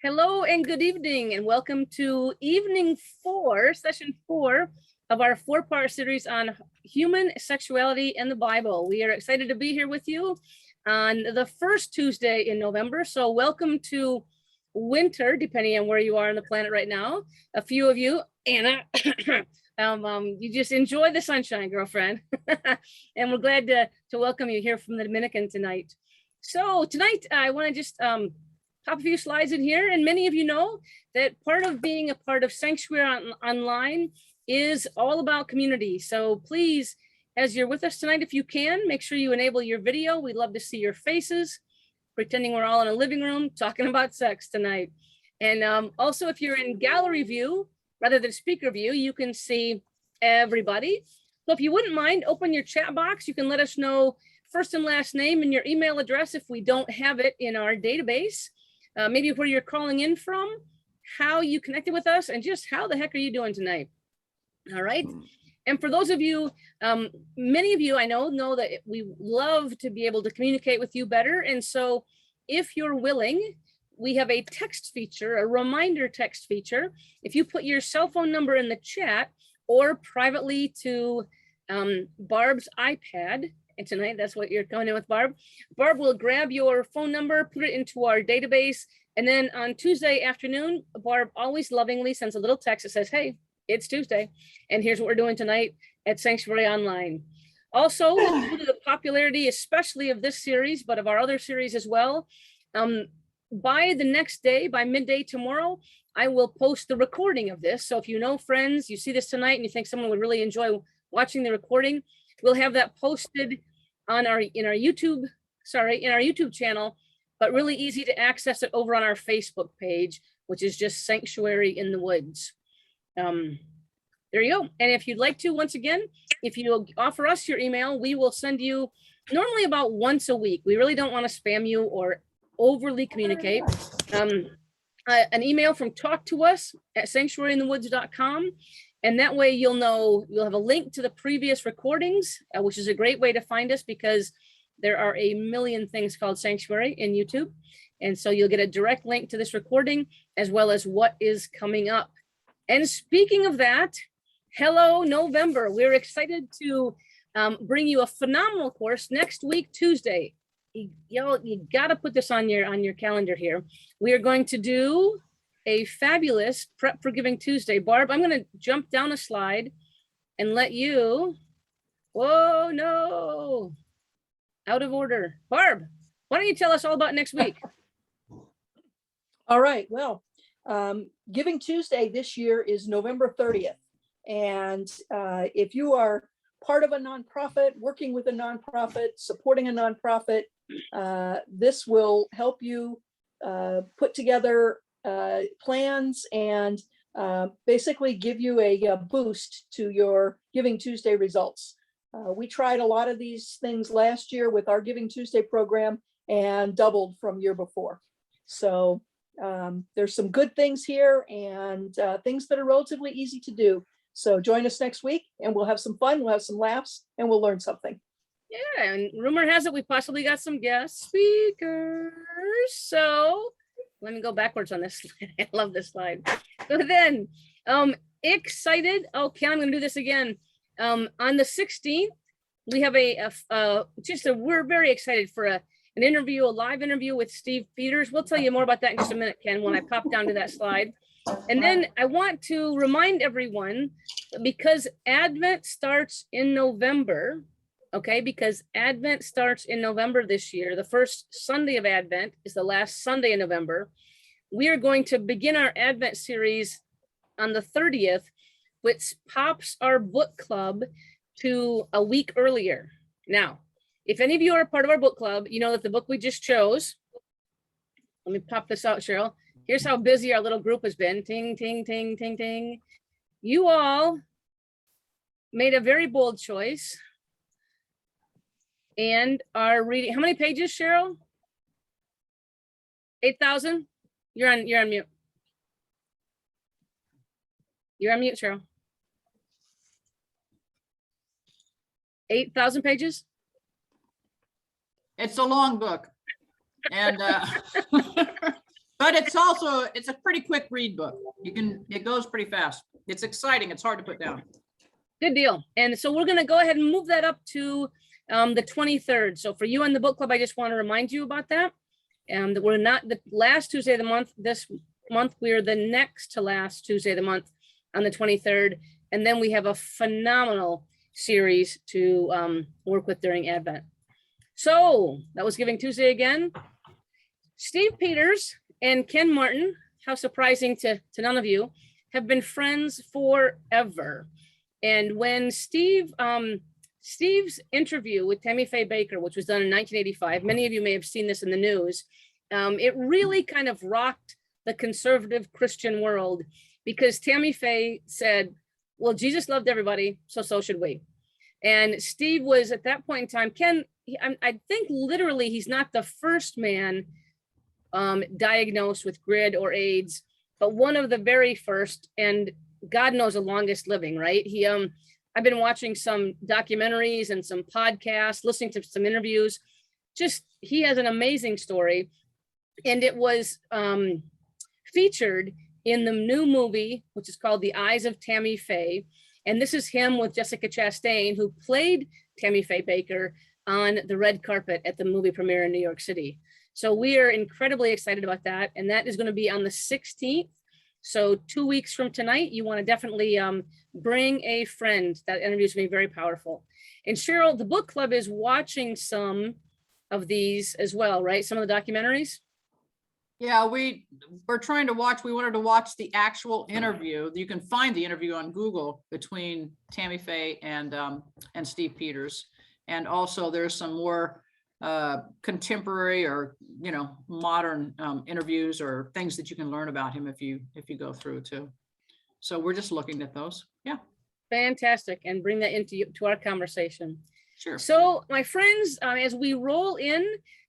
Hello and good evening, and welcome to evening 4, session 4 of our 4-part series on human sexuality and the Bible. We are excited to be here with you on the first Tuesday in November. So welcome to winter, depending on where you are on the planet right now. A few of you, Anna, you just enjoy the sunshine, girlfriend. And we're glad to welcome you here from the Dominican tonight. So tonight, I want to just pop a few slides in here, and many of you know that part of being a part of Sanctuary Online is all about community. So please, as you're with us tonight, if you can, make sure you enable your video. We'd love to see your faces, pretending we're all in a living room talking about sex tonight. And also, if you're in gallery view rather than speaker view, you can see everybody. So if you wouldn't mind, open your chat box. You can let us know first and last name and your email address if we don't have it in our database. Maybe where you're calling in from, how you connected with us, and just how the heck are you doing tonight? All right. And for those of you, many of you I know that we love to be able to communicate with you better. And so if you're willing, we have a text feature, a reminder text feature. If you put your cell phone number in the chat or privately to Barb's iPad, and tonight, that's what you're coming in with, Barb. Barb will grab your phone number, put it into our database. And then on Tuesday afternoon, Barb always lovingly sends a little text that says, hey, it's Tuesday. And here's what we're doing tonight at Sanctuary Online. Also, due to the popularity, especially of this series, but of our other series as well, by the next day, by midday tomorrow, I will post the recording of this. So if you know friends, you see this tonight and you think someone would really enjoy watching the recording, we'll have that posted on our YouTube channel, but really easy to access it over on our Facebook page, which is just Sanctuary in the Woods. There you go. And if you'd like to, once again, if you offer us your email, we will send you normally about once a week. We really don't want to spam you or overly communicate. An email from talk to us at sanctuaryinthewoods.com. And that way you'll know, you'll have a link to the previous recordings, which is a great way to find us because there are a million things called Sanctuary in YouTube. And so you'll get a direct link to this recording as well as what is coming up. And speaking of that, hello, November. We're excited to bring you a phenomenal course next week, Tuesday. You gotta put this on your calendar here. We are going to do a fabulous Prep for Giving Tuesday. Barb, I'm going to jump down a slide and let you, whoa, no, out of order. Barb, why don't you tell us all about next week? All right, well, Giving Tuesday this year is November 30th. And if you are part of a nonprofit, working with a nonprofit, supporting a nonprofit, this will help you put together plans and basically give you a boost to your Giving Tuesday results. We tried a lot of these things last year with our Giving Tuesday program and doubled from year before. So there's some good things here and things that are relatively easy to do. So join us next week and we'll have some fun, we'll have some laughs, and we'll learn something. Yeah, and rumor has it we possibly got some guest speakers. So let me go backwards on this slide. I love this slide. So then, excited. Okay, I'm going to do this again. On the 16th, we have we're very excited for an interview, a live interview with Steve Peters. We'll tell you more about that in just a minute, Ken, when I pop down to that slide. And then I want to remind everyone, because Advent starts in November, okay, because Advent starts in November this year. The first Sunday of Advent is the last Sunday in November. We are going to begin our Advent series on the 30th, which pops our book club to a week earlier. Now, if any of you are a part of our book club, you know that the book we just chose, let me pop this out, Cheryl. Here's how busy our little group has been. Ting, ting, ting, ting, ting. You all made a very bold choice and are reading. How many pages, Cheryl? 8,000? You're on mute. You're on mute, Cheryl. 8,000 pages? It's a long book. And But it's a pretty quick read book. It goes pretty fast. It's exciting. It's hard to put down. Good deal. And so we're going to go ahead and move that up to the 23rd. So for you and the book club, I just want to remind you about that. And that we're not the last Tuesday of the month. This month, we're the next to last Tuesday of the month on the 23rd. And then we have a phenomenal series to work with during Advent. So that was Giving Tuesday again. Steve Peters and Ken Martin, how surprising to none of you, have been friends forever. And when Steve's interview with Tammy Faye Baker, which was done in 1985, many of you may have seen this in the news, it really kind of rocked the conservative Christian world, because Tammy Faye said, well, Jesus loved everybody, so should we. And Steve was at that point in time, Ken, I think literally he's not the first man diagnosed with GRID or AIDS, but one of the very first, and God knows the longest living, right? I've been watching some documentaries and some podcasts, listening to some interviews. Just, he has an amazing story. And it was featured in the new movie, which is called The Eyes of Tammy Faye. And this is him with Jessica Chastain, who played Tammy Faye Baker on the red carpet at the movie premiere in New York City. So we are incredibly excited about that. And that is going to be on the 16th. So 2 weeks from tonight, you want to definitely bring a friend. That interview is going to be very powerful. And Cheryl, the book club is watching some of these as well, right? Some of the documentaries? Yeah, we're trying to watch. We wanted to watch the actual interview. You can find the interview on Google between Tammy Faye and Steve Peters. And also there's some more contemporary or modern interviews or things that you can learn about him if you go through too. So we're just looking at those. Yeah. Fantastic. And bring that into our conversation. Sure. So my friends, as we roll in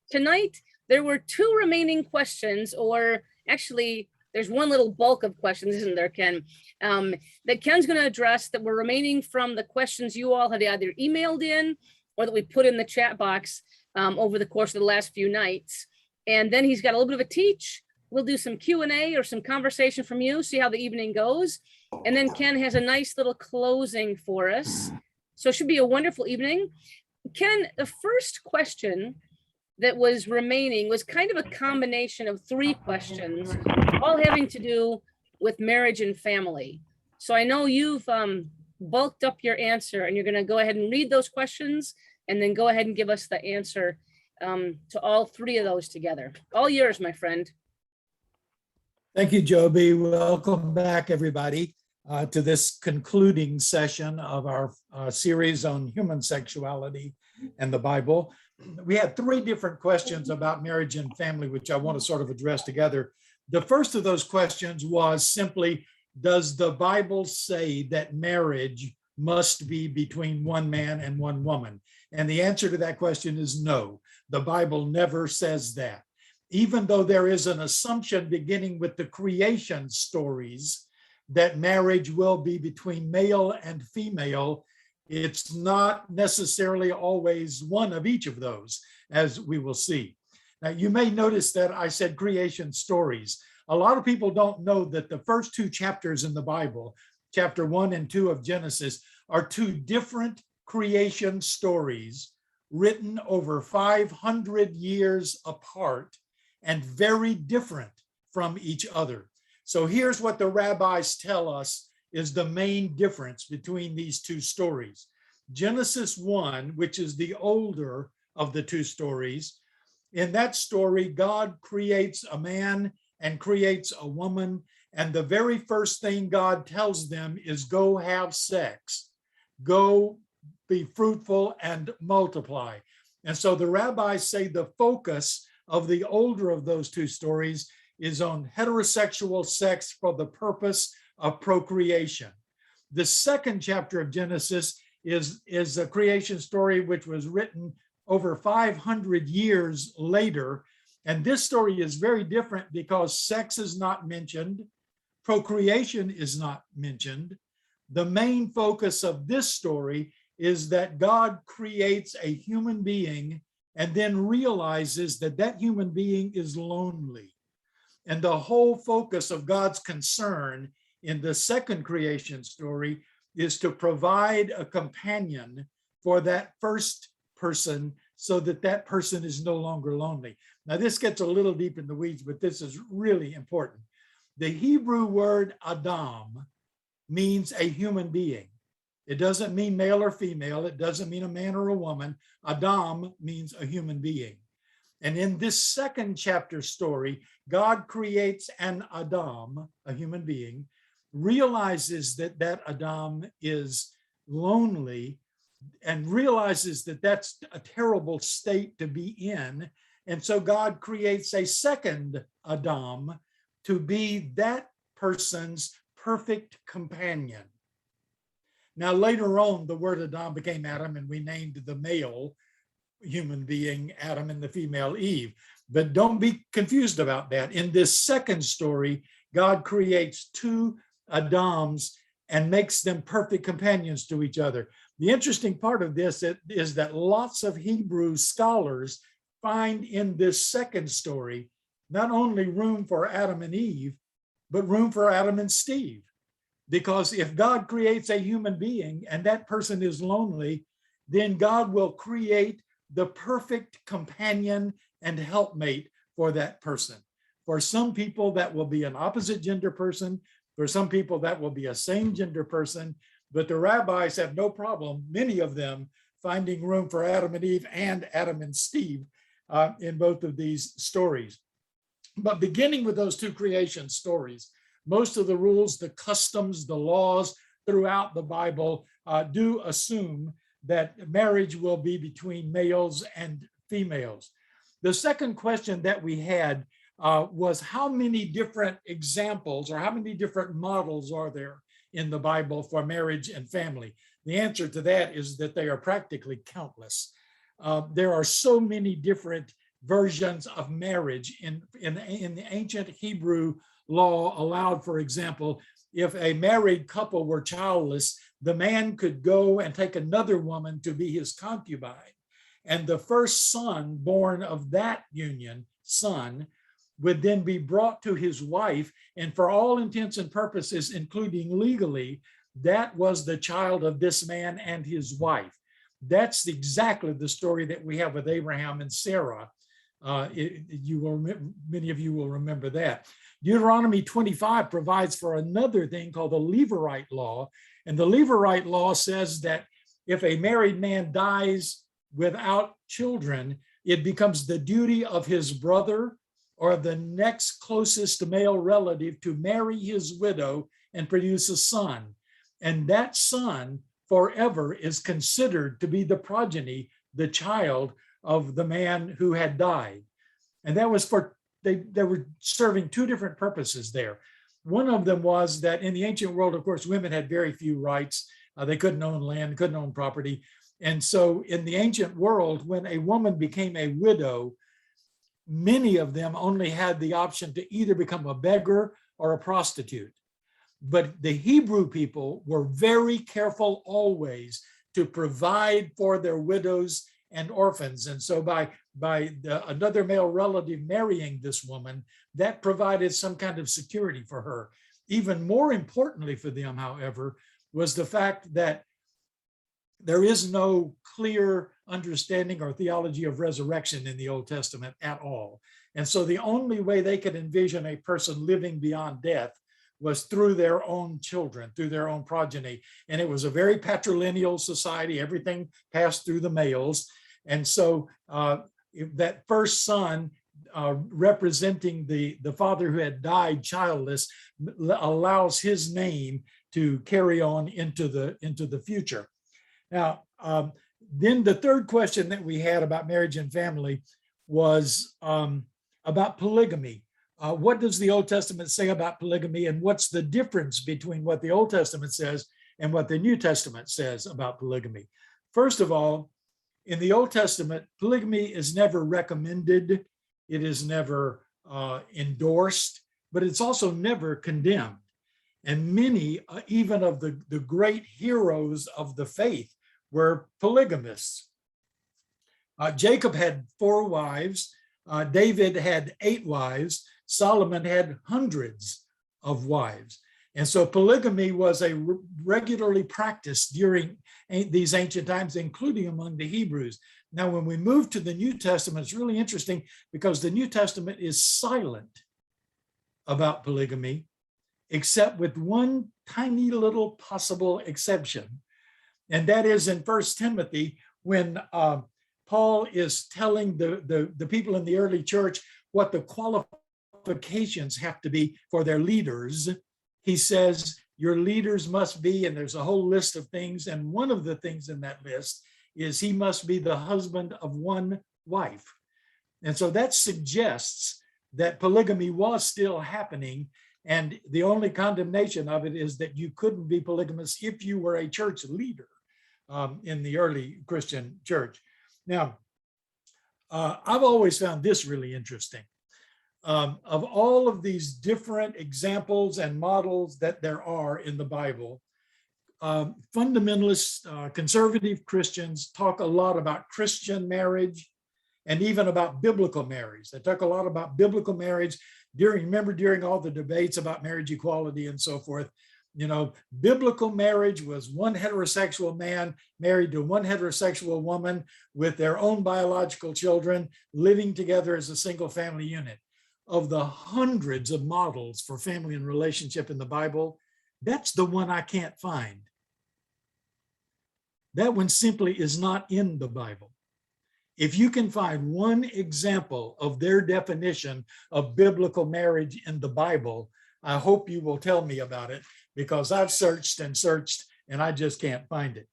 tonight, there were 2 remaining questions, or actually there's one little bulk of questions, isn't there, Ken, that Ken's going to address that were remaining from the questions you all had either emailed in or that we put in the chat box over the course of the last few nights. And then he's got a little bit of a teach. We'll do some Q&A or some conversation from you, see how the evening goes. And then Ken has a nice little closing for us. So it should be a wonderful evening. Ken, the first question that was remaining was kind of a combination of 3 questions, all having to do with marriage and family. So I know you've bulked up your answer, and you're going to go ahead and read those questions and then go ahead and give us the answer to all 3 of those together. All yours, my friend. Thank you, Joby. Welcome back, everybody, to this concluding session of our series on human sexuality and the Bible. We had 3 different questions about marriage and family, which I want to sort of address together. The first of those questions was simply, does the Bible say that marriage must be between one man and one woman? And the answer to that question is no. The Bible never says that. Even though there is an assumption beginning with the creation stories that marriage will be between male and female, it's not necessarily always one of each of those, as we will see. Now, you may notice that I said creation stories. A lot of people don't know that the first 2 chapters in the Bible, chapter 1 and 2 of Genesis, are 2 different creation stories written over 500 years apart and very different from each other. So here's what the rabbis tell us is the main difference between these 2 stories. Genesis 1, which is the older of the 2 stories, in that story, God creates a man and creates a woman, and the very first thing God tells them is go have sex, go be fruitful and multiply. And so the rabbis say the focus of the older of those 2 stories is on heterosexual sex for the purpose of procreation. The second chapter of Genesis is a creation story which was written over 500 years later. And this story is very different because sex is not mentioned, procreation is not mentioned. The main focus of this story is that God creates a human being and then realizes that that human being is lonely. And the whole focus of God's concern in the second creation story is to provide a companion for that first person so that that person is no longer lonely. Now, this gets a little deep in the weeds, but this is really important. The Hebrew word Adam means a human being. It doesn't mean male or female. It doesn't mean a man or a woman. Adam means a human being. And in this second chapter story, God creates an Adam, a human being, realizes that that Adam is lonely, and realizes that that's a terrible state to be in. And so God creates a second Adam to be that person's perfect companion. Now, later on, the word Adam became Adam, and we named the male human being Adam and the female Eve. But don't be confused about that. In this second story, God creates two Adams and makes them perfect companions to each other. The interesting part of this is that lots of Hebrew scholars find in this second story not only room for Adam and Eve, but room for Adam and Steve. Because if God creates a human being and that person is lonely, then God will create the perfect companion and helpmate for that person. For some people, that will be an opposite gender person. For some people, that will be a same gender person. But the rabbis have no problem, many of them, finding room for Adam and Eve and Adam and Steve in both of these stories. But beginning with those two creation stories, most of the rules, the customs, the laws throughout the Bible do assume that marriage will be between males and females. The second question that we had was how many different examples or how many different models are there in the Bible for marriage and family? The answer to that is that they are practically countless. There are so many different versions of marriage in the ancient Hebrew law allowed, for example, if a married couple were childless, the man could go and take another woman to be his concubine. And the first son born of that union, son, would then be brought to his wife. And for all intents and purposes, including legally, that was the child of this man and his wife. That's exactly the story that we have with Abraham and Sarah. Many of you will remember that. Deuteronomy 25 provides for another thing called the Levirate law. And the Levirate law says that if a married man dies without children, it becomes the duty of his brother or the next closest male relative to marry his widow and produce a son. And that son forever is considered to be the progeny, the child of the man who had died. And that was for, they were serving two different purposes there. One of them was that in the ancient world, of course, women had very few rights. They couldn't own land, couldn't own property. And so in the ancient world, when a woman became a widow, many of them only had the option to either become a beggar or a prostitute. But the Hebrew people were very careful always to provide for their widows and orphans. And so by another male relative marrying this woman, that provided some kind of security for her. Even more importantly for them, however, was the fact that there is no clear understanding or theology of resurrection in the Old Testament at all. And so the only way they could envision a person living beyond death was through their own children, through their own progeny. And it was a very patrilineal society. Everything passed through the males. And so that first son representing the father who had died childless allows his name to carry on into the future. Now, then the third question that we had about marriage and family was about polygamy. What does the Old Testament say about polygamy, and what's the difference between what the Old Testament says and what the New Testament says about polygamy? First of all, in the Old Testament, polygamy is never recommended, it is never endorsed, but it's also never condemned. And many, even of the great heroes of the faith, were polygamists. Jacob had 4 wives, David had 8 wives, Solomon had hundreds of wives. And so polygamy was a regularly practiced during these ancient times, including among the Hebrews. Now, when we move to the New Testament, it's really interesting because the New Testament is silent about polygamy, except with one tiny little possible exception. And that is in 1 Timothy, when Paul is telling the people in the early church what the qualifications have to be for their leaders. He says, your leaders must be, and there's a whole list of things. And one of the things in that list is he must be the husband of one wife. And so that suggests that polygamy was still happening. And the only condemnation of it is that you couldn't be polygamous if you were a church leader in the early Christian church. Now, I've always found this really interesting. Of all of these different examples and models that there are in the Bible, fundamentalists, conservative Christians talk a lot about Christian marriage and even about biblical marriage. They talk a lot about biblical marriage during all the debates about marriage equality and so forth. You know, biblical marriage was one heterosexual man married to one heterosexual woman with their own biological children living together as a single family unit. Of the hundreds of models for family and relationship in the Bible, that's the one I can't find. That one simply is not in the Bible. If you can find one example of their definition of biblical marriage in the Bible, I hope you will tell me about it, because I've searched and searched and I just can't find it.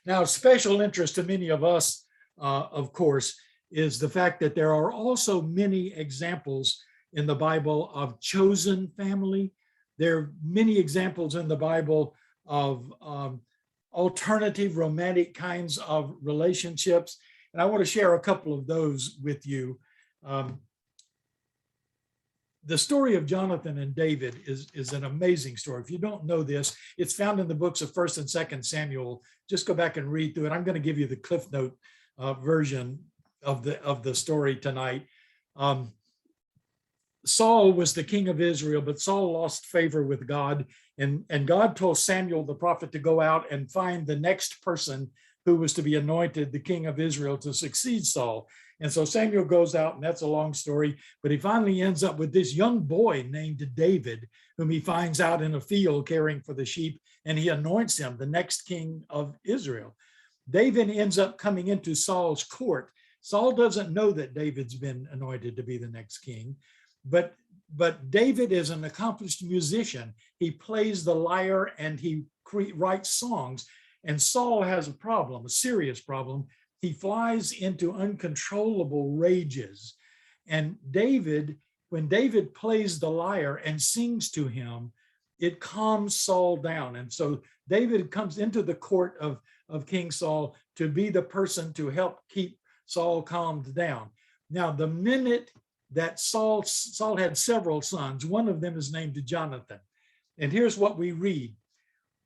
Now, special interest to many of us, of course, is the fact that there are also many examples in the Bible of chosen family. There are many examples in the Bible of alternative romantic kinds of relationships. And I want to share a couple of those with you. The story of Jonathan and David is an amazing story. If you don't know this, it's found in the books of 1st and 2nd Samuel. Just go back and read through it. I'm going to give you the Cliff Note version of the story tonight. Saul was the king of Israel, but Saul lost favor with God, and God told Samuel the prophet to go out and find the next person who was to be anointed the king of Israel to succeed Saul. And so Samuel goes out, and that's a long story, but he finally ends up with this young boy named David, whom he finds out in a field caring for the sheep, and he anoints him the next king of Israel. David ends up coming into Saul's court. Saul doesn't know that David's been anointed to be the next king, but David is an accomplished musician. He plays the lyre and he writes songs. And Saul has a problem, a serious problem. He flies into uncontrollable rages. And when David plays the lyre and sings to him, it calms Saul down. And so David comes into the court of King Saul to be the person to help keep Saul calmed down. Now, the minute that Saul had several sons, one of them is named Jonathan. And here's what we read.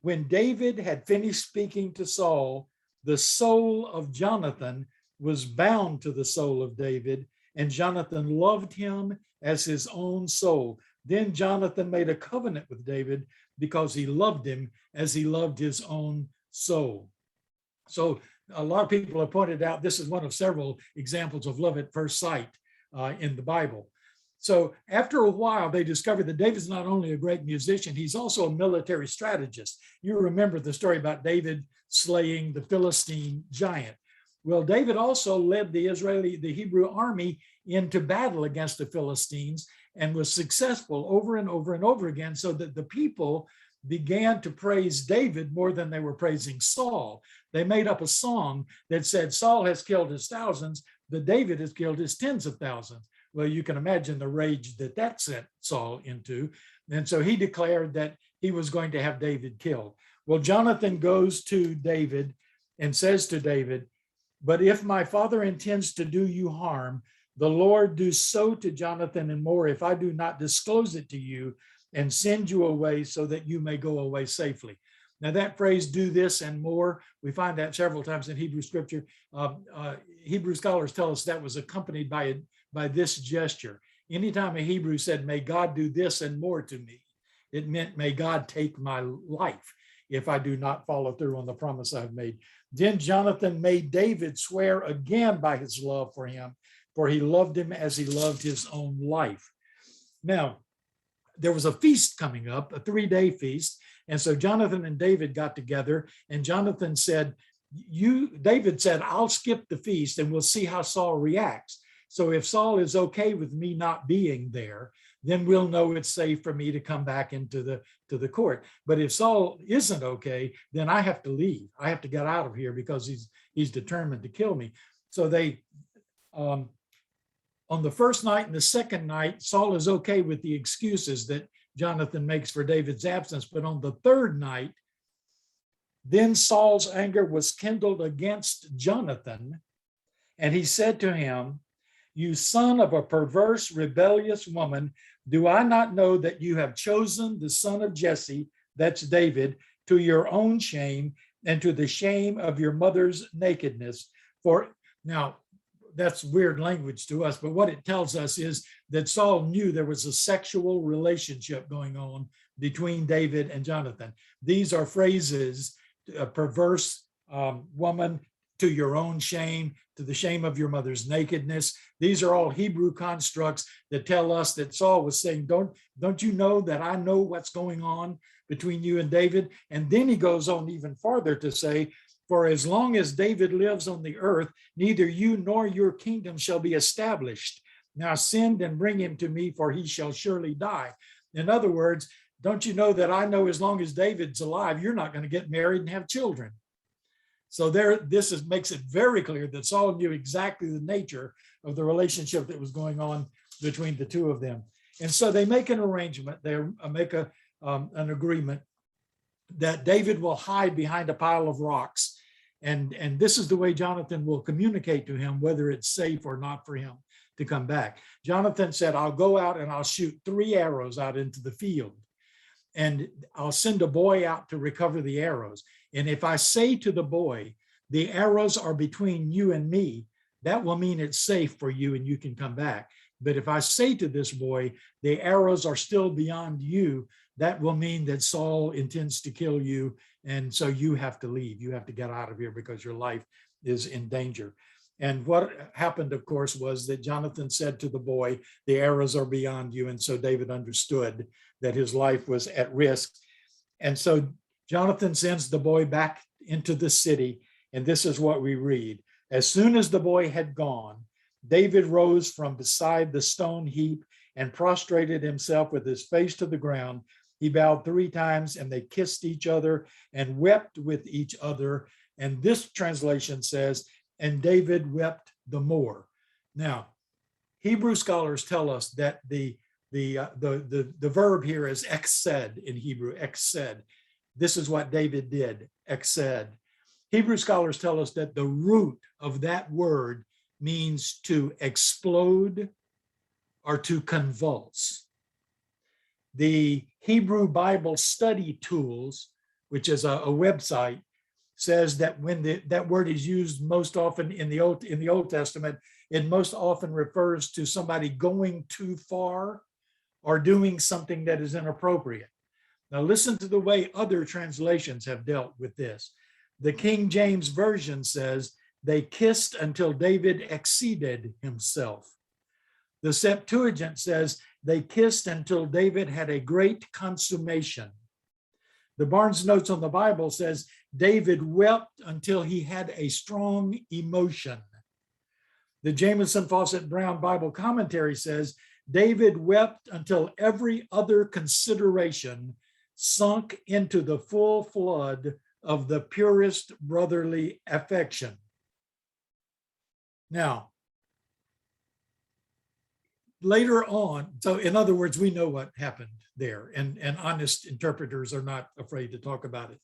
When David had finished speaking to Saul, the soul of Jonathan was bound to the soul of David, and Jonathan loved him as his own soul. Then Jonathan made a covenant with David because he loved him as he loved his own soul. So a lot of people have pointed out this is one of several examples of love at first sight in the Bible. So after a while, they discovered that David's not only a great musician, he's also a military strategist. You remember the story about David slaying the Philistine giant. Well, David also led the Hebrew army into battle against the Philistines and was successful over and over and over again, so that the people began to praise David more than they were praising Saul. They made up a song that said, Saul has killed his thousands, but David has killed his tens of thousands. Well, you can imagine the rage that sent Saul into. And so he declared that he was going to have David killed. Well, Jonathan goes to David and says to David, but if my father intends to do you harm, the Lord do so to Jonathan and more if I do not disclose it to you and send you away so that you may go away safely. Now that phrase, do this and more, we find that several times in Hebrew scripture. Hebrew scholars tell us that was accompanied by this gesture, anytime a Hebrew said, may God do this and more to me, it meant, may God take my life if I do not follow through on the promise I've made. Then Jonathan made David swear again by his love for him, for he loved him as he loved his own life. Now, there was a feast coming up, a 3-day feast. And so Jonathan and David got together, and Jonathan said, David said, I'll skip the feast and we'll see how Saul reacts. So if Saul is okay with me not being there, then we'll know it's safe for me to come back into the court. But if Saul isn't okay, then I have to leave. I have to get out of here because he's determined to kill me. So they, on the first night and the second night, Saul is okay with the excuses that Jonathan makes for David's absence. But on the third night, then Saul's anger was kindled against Jonathan, and he said to him, you son of a perverse, rebellious woman, do I not know that you have chosen the son of Jesse, that's David, to your own shame and to the shame of your mother's nakedness? For now, that's weird language to us, but what it tells us is that Saul knew there was a sexual relationship going on between David and Jonathan. These are phrases, a perverse woman, to your own shame, to the shame of your mother's nakedness. These are all Hebrew constructs that tell us that Saul was saying, don't you know that I know what's going on between you and David? And then he goes on even farther to say, for as long as David lives on the earth, neither you nor your kingdom shall be established. Now send and bring him to me, for he shall surely die. In other words, don't you know that I know as long as David's alive, you're not going to get married and have children. So makes it very clear that Saul knew exactly the nature of the relationship that was going on between the two of them. And so they make an arrangement, they make an agreement that David will hide behind a pile of rocks. And this is the way Jonathan will communicate to him whether it's safe or not for him to come back. Jonathan said, I'll go out and I'll shoot 3 arrows out into the field, and I'll send a boy out to recover the arrows. And if I say to the boy, the arrows are between you and me, that will mean it's safe for you and you can come back. But if I say to this boy, the arrows are still beyond you, that will mean that Saul intends to kill you. And so you have to leave. You have to get out of here because your life is in danger. And what happened, of course, was that Jonathan said to the boy, the arrows are beyond you. And so David understood that his life was at risk. And so Jonathan sends the boy back into the city. And this is what we read. As soon as the boy had gone, David rose from beside the stone heap and prostrated himself with his face to the ground. He bowed 3 times, and they kissed each other and wept with each other. And this translation says, and David wept the more. Now, Hebrew scholars tell us that the verb here is exed in Hebrew, exed. This is what David did, exed. Hebrew scholars tell us that the root of that word means to explode or to convulse. The Hebrew Bible Study Tools, which is a website, says that when that word is used most often in the Old Testament, it most often refers to somebody going too far or doing something that is inappropriate. Now listen to the way other translations have dealt with this. The King James Version says, they kissed until David exceeded himself. The Septuagint says, they kissed until David had a great consummation. The Barnes Notes on the Bible says, David wept until he had a strong emotion. The Jamieson Fawcett Brown Bible Commentary says, David wept until every other consideration sunk into the full flood of the purest brotherly affection. Now, later on, so in other words, we know what happened there, and honest interpreters are not afraid to talk about it.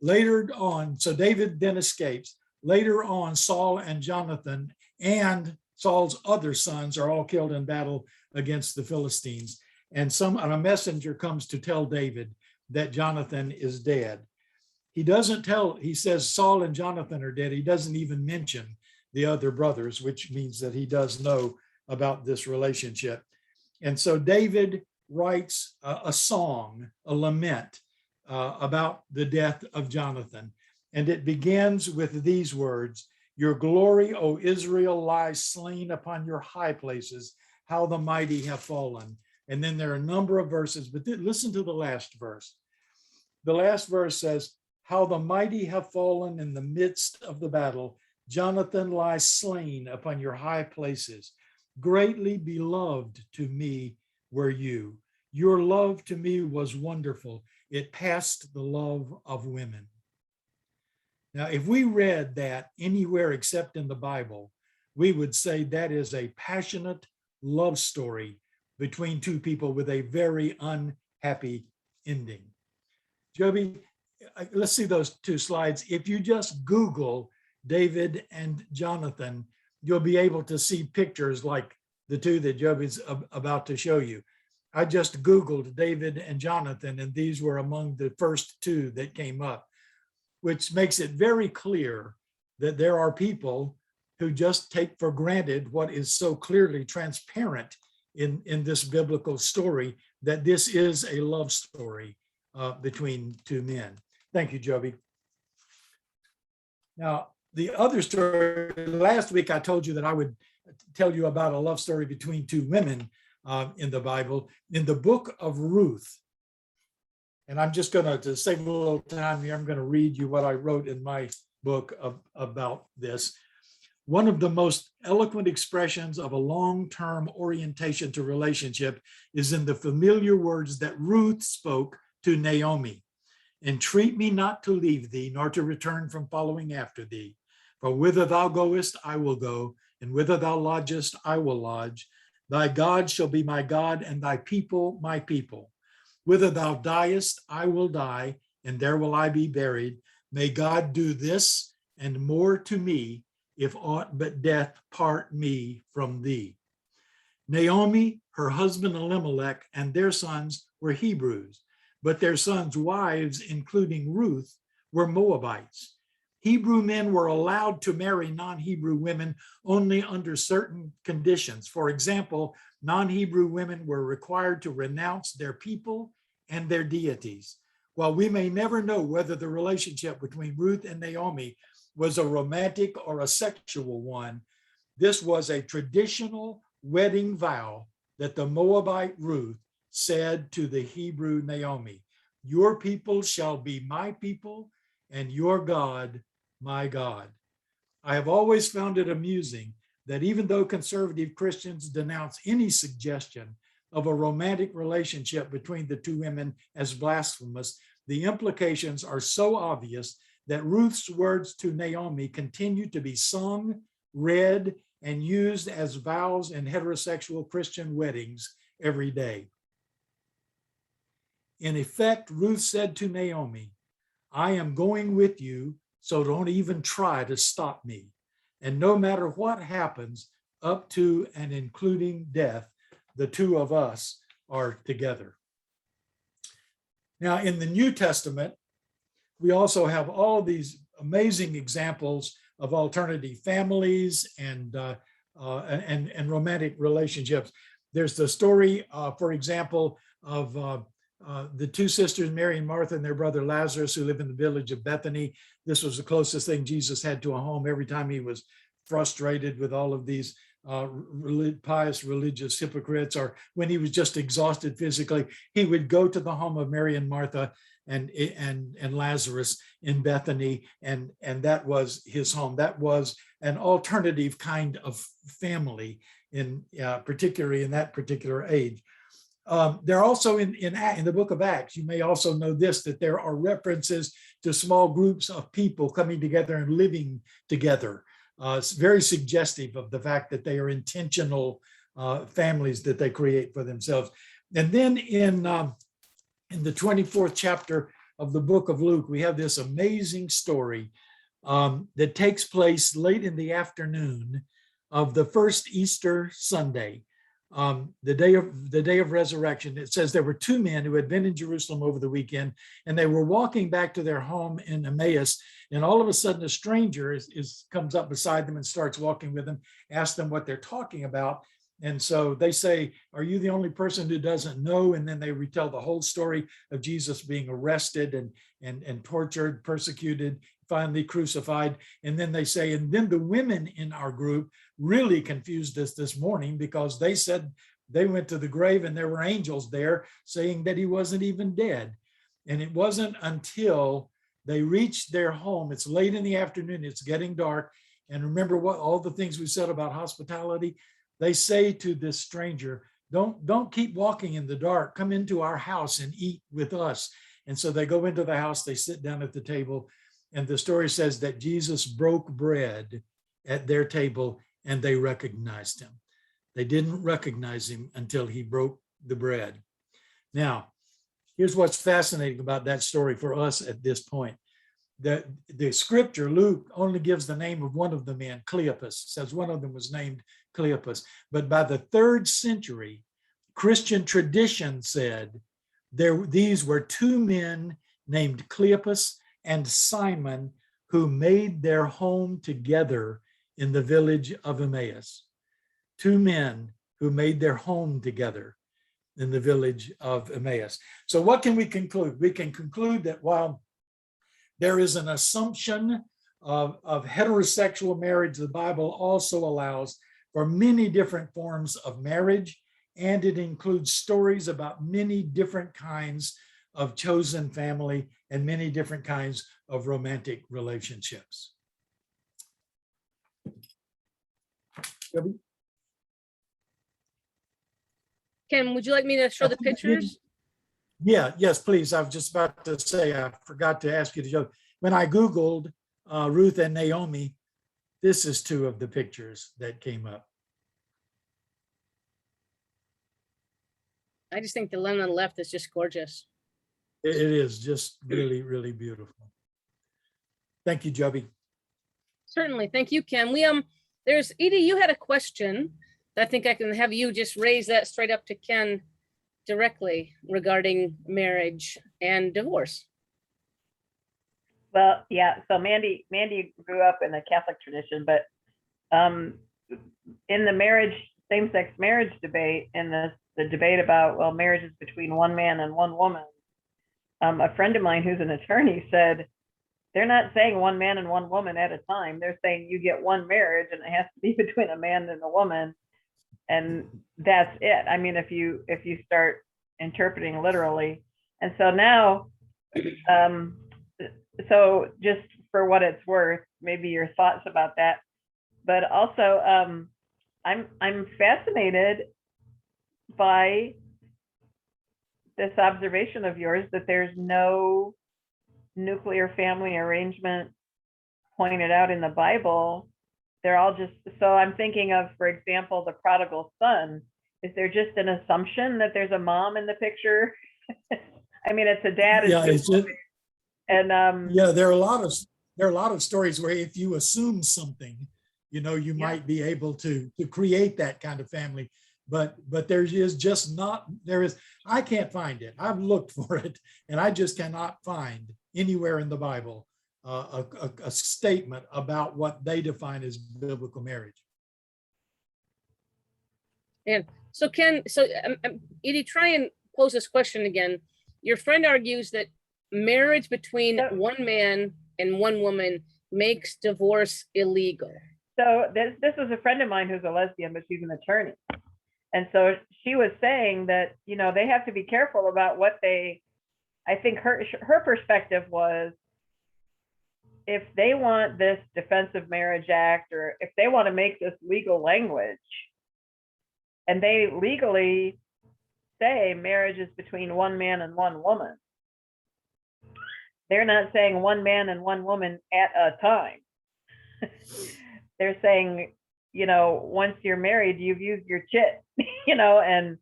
Later on, so David then escapes. Later on, Saul and Jonathan and Saul's other sons are all killed in battle against the Philistines. And a messenger comes to tell David that Jonathan is dead. He says Saul and Jonathan are dead. He doesn't even mention the other brothers, which means that he does know about this relationship. And so David writes a song, a lament about the death of Jonathan. And it begins with these words: "Your glory, O Israel, lies slain upon your high places. How the mighty have fallen." And then there are a number of verses, but listen to the last verse. The last verse says, "How the mighty have fallen in the midst of the battle. Jonathan lies slain upon your high places. Greatly beloved to me were you. Your love to me was wonderful. It passed the love of women." Now, if we read that anywhere except in the Bible, we would say that is a passionate love story between two people with a very unhappy ending. Joby, let's see those two slides. If you just Google David and Jonathan, you'll be able to see pictures like the two that Joby's about to show you. I just Googled David and Jonathan, and these were among the first two that came up, which makes it very clear that there are people who just take for granted what is so clearly transparent in this biblical story, that this is a love story between two men. Thank you, Joby. Now, the other story, last week I told you that I would tell you about a love story between two women in the Bible. In the book of Ruth, and I'm just going to save a little time here, I'm going to read you what I wrote in my book about this. One of the most eloquent expressions of a long-term orientation to relationship is in the familiar words that Ruth spoke to Naomi. "Entreat me not to leave thee, nor to return from following after thee. For whither thou goest, I will go, and whither thou lodgest, I will lodge. Thy God shall be my God, and thy people my people. Whither thou diest, I will die, and there will I be buried. May God do this and more to me, if aught but death part me from thee." Naomi, her husband Elimelech, and their sons were Hebrews, but their sons' wives, including Ruth, were Moabites. Hebrew men were allowed to marry non-Hebrew women only under certain conditions. For example, non-Hebrew women were required to renounce their people and their deities. While we may never know whether the relationship between Ruth and Naomi was a romantic or a sexual one, this was a traditional wedding vow that the Moabite Ruth said to the Hebrew Naomi: "Your people shall be my people, and your God my God." I have always found it amusing that even though conservative Christians denounce any suggestion of a romantic relationship between the two women as blasphemous, the implications are so obvious that Ruth's words to Naomi continue to be sung, read, and used as vows in heterosexual Christian weddings every day. In effect, Ruth said to Naomi, "I am going with you, so don't even try to stop me. And no matter what happens, up to and including death, the two of us are together." Now, in the New Testament, we also have all these amazing examples of alternative families and romantic relationships. There's the story, for example, of the two sisters, Mary and Martha, and their brother Lazarus, who live in the village of Bethany. This was the closest thing Jesus had to a home every time he was frustrated with all of these pious religious hypocrites, or when he was just exhausted physically, he would go to the home of Mary and Martha and Lazarus in Bethany, and that was his home. That was an alternative kind of family, particularly in that particular age. There are also in the book of Acts, you may also know this, that there are references to small groups of people coming together and living together. It's very suggestive of the fact that they are intentional families that they create for themselves. And then in the 24th chapter of the book of Luke, we have this amazing story that takes place late in the afternoon of the first Easter Sunday, the day of resurrection. It says there were two men who had been in Jerusalem over the weekend, and they were walking back to their home in Emmaus, and all of a sudden a stranger comes up beside them and starts walking with them, asks them what they're talking about, And so they say, are you the only person who doesn't know? And then they retell the whole story of Jesus being arrested and tortured, persecuted, finally crucified. And then they say, and then the women in our group really confused us this morning because they said they went to the grave and there were angels there saying that he wasn't even dead. And it wasn't until they reached their home, it's late in the afternoon, it's getting dark. And remember what all the things we said about hospitality. They say to this stranger, don't keep walking in the dark. Come into our house and eat with us. And so they go into the house, they sit down at the table. And the story says that Jesus broke bread at their table and they recognized him. They didn't recognize him until he broke the bread. Now, here's what's fascinating about that story for us at this point. The scripture, Luke, only gives the name of one of the men, Cleopas, says one of them was named Cleopas. But by the 3rd century, Christian tradition said these were 2 men named Cleopas and Simon who made their home together in the village of Emmaus. 2 men who made their home together in the village of Emmaus. So what can we conclude? We can conclude that while there is an assumption of heterosexual marriage, the Bible also allows for many different forms of marriage, and it includes stories about many different kinds of chosen family and many different kinds of romantic relationships. Ken, would you like me to show the pictures? Yeah, yes, please. I was just about to say, I forgot to ask you to show. When I Googled Ruth and Naomi, this is 2 of the pictures that came up. I just think the one on the left is just gorgeous. It is just really, really beautiful. Thank you, Joby. Certainly. Thank you, Ken. There's Edie, you had a question. I think I can have you just raise that straight up to Ken directly regarding marriage and divorce. Well, yeah, so Mandy grew up in a Catholic tradition, but in the same-sex marriage debate, and the debate about, well, marriage is between one man and one woman, a friend of mine who's an attorney said, they're not saying one man and one woman at a time. They're saying you get one marriage and it has to be between a man and a woman. And that's it. I mean, if you start interpreting literally. And so now, so just for what it's worth, maybe your thoughts about that, but also I'm fascinated by this observation of yours that there's no nuclear family arrangement pointed out in the Bible. They're all just, so I'm thinking of, for example, the prodigal son. Is there just an assumption that there's a mom in the picture? I mean, it's a dad. Yeah, it's just, and yeah, there are a lot of stories where if you assume something, you know, you might be able to create that kind of family. But there is just not, I can't find it. I've looked for it and I just cannot find anywhere in the Bible a statement about what they define as biblical marriage. And so Ken, Edie, try and pose this question again. Your friend argues that marriage between one man and one woman makes divorce illegal. So this was a friend of mine who's a lesbian, but she's an attorney. And so she was saying that, you know, they have to be careful about what I think her perspective was, if they want this Defensive Marriage Act, or if they want to make this legal language, and they legally say marriage is between one man and one woman, they're not saying one man and one woman at a time. They're saying, you know, once you're married, you've used your chit, you know, and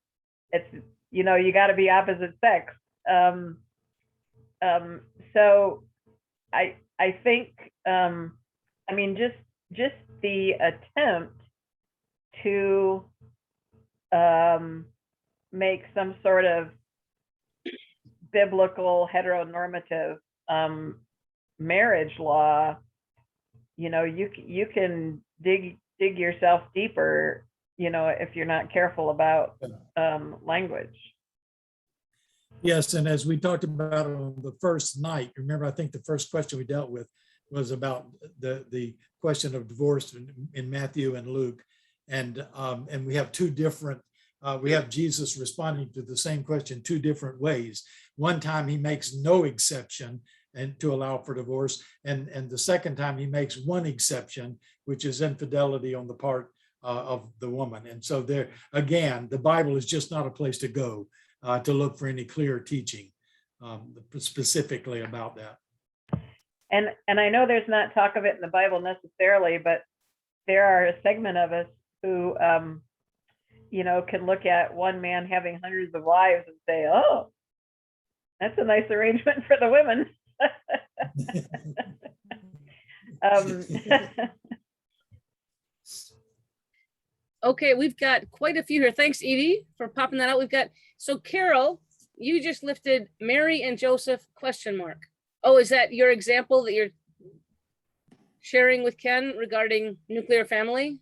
it's, you know, you got to be opposite sex. So I think, I mean, just the attempt to make some sort of biblical heteronormative marriage law, you know, you can dig yourself deeper if you're not careful about language. Yes, and as we talked about on the first night, remember, I think the first question we dealt with was about the question of divorce in Matthew and Luke. And we have two different, we have Jesus responding to the same question two different ways. One time he makes no exception and to allow for divorce. And the second time he makes one exception, which is infidelity on the part of the woman. And so there, again, the Bible is just not a place to go to look for any clear teaching specifically about that. And I know there's not talk of it in the Bible necessarily, but there are a segment of us who, can look at one man having hundreds of wives and say, oh, that's a nice arrangement for the women. Okay, we've got quite a few here. Thanks, Edie, for popping that out. We've got, so Carol, you just lifted Mary and Joseph ? Oh, is that your example that you're sharing with Ken regarding nuclear family?